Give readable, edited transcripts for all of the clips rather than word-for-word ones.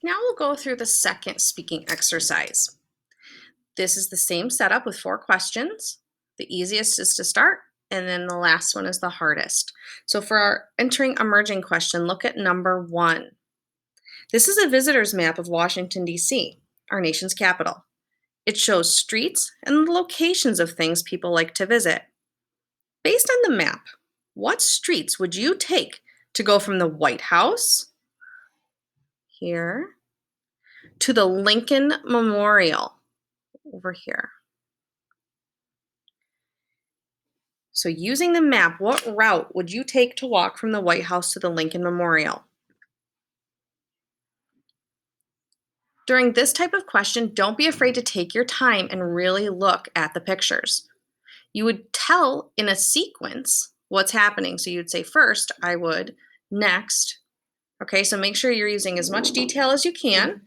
Now we'll go through the second speaking exercise. This is the same setup with 4 questions. The easiest is to start, and then the last one is the hardest. So for our entering emerging question, look at number 1. This is a visitor's map of Washington, D.C., our nation's capital. It shows streets and the locations of things people like to visit. Based on the map, what streets would you take to go from the White House, here, to the Lincoln Memorial, over here? So using the map, what route would you take to walk from the White House to the Lincoln Memorial? During this type of question, don't be afraid to take your time and really look at the pictures. You would tell in a sequence what's happening. So you'd say first, I would, next. Okay, so make sure you're using as much detail as you can.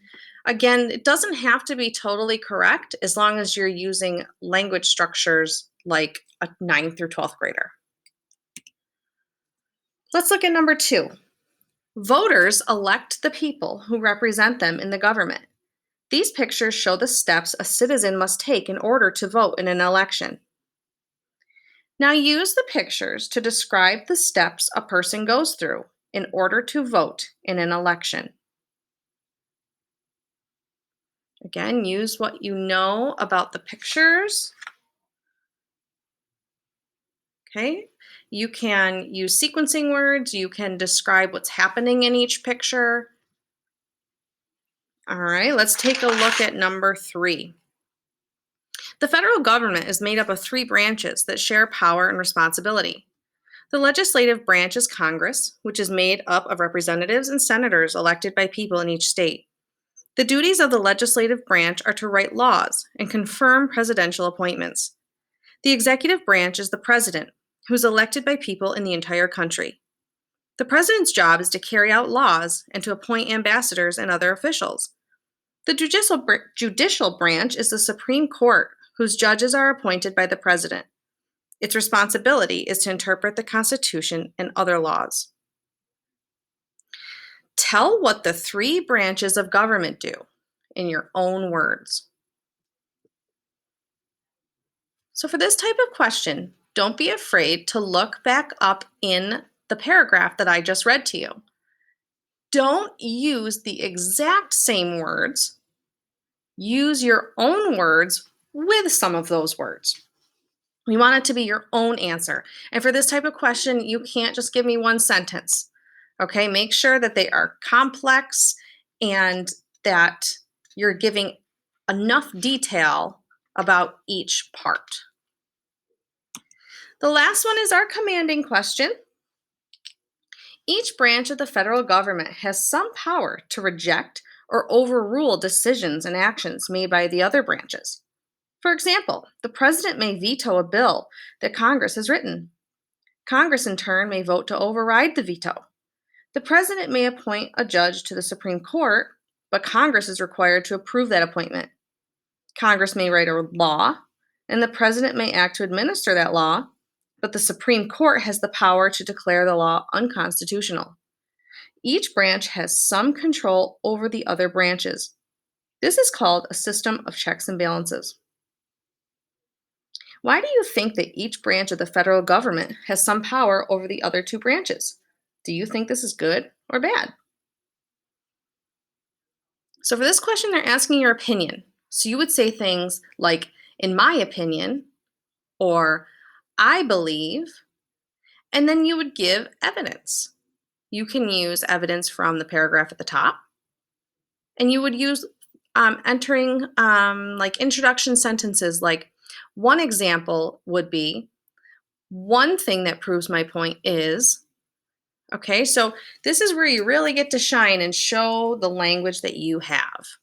Again, it doesn't have to be totally correct as long as you're using language structures like a 9th through 12th grader. Let's look at number 2. Voters elect the people who represent them in the government. These pictures show the steps a citizen must take in order to vote in an election. Now use the pictures to describe the steps a person goes through in order to vote in an election. Again, use what you know about the pictures. Okay, you can use sequencing words, you can describe what's happening in each picture. All right, let's take a look at number 3. The federal government is made up of 3 branches that share power and responsibility. The legislative branch is Congress, which is made up of representatives and senators elected by people in each state. The duties of the legislative branch are to write laws and confirm presidential appointments. The executive branch is the president, who is elected by people in the entire country. The president's job is to carry out laws and to appoint ambassadors and other officials. The judicial branch is the Supreme Court, whose judges are appointed by the president. Its responsibility is to interpret the Constitution and other laws. Tell what the 3 branches of government do in your own words. So for this type of question, don't be afraid to look back up in the paragraph that I just read to you. Don't use the exact same words. Use your own words with some of those words. We want it to be your own answer. And for this type of question, you can't just give me one sentence. Okay, make sure that they are complex and that you're giving enough detail about each part. The last one is our commanding question. Each branch of the federal government has some power to reject or overrule decisions and actions made by the other branches. For example, the president may veto a bill that Congress has written. Congress, in turn, may vote to override the veto. The president may appoint a judge to the Supreme Court, but Congress is required to approve that appointment. Congress may write a law, and the president may act to administer that law, but the Supreme Court has the power to declare the law unconstitutional. Each branch has some control over the other branches. This is called a system of checks and balances. Why do you think that each branch of the federal government has some power over the other 2 branches? Do you think this is good or bad? So for this question, they're asking your opinion. So you would say things like, in my opinion, or I believe, and then you would give evidence. You can use evidence from the paragraph at the top, and you would use entering like introduction sentences. Like one example would be, one thing that proves my point is, okay, so this is where you really get to shine and show the language that you have.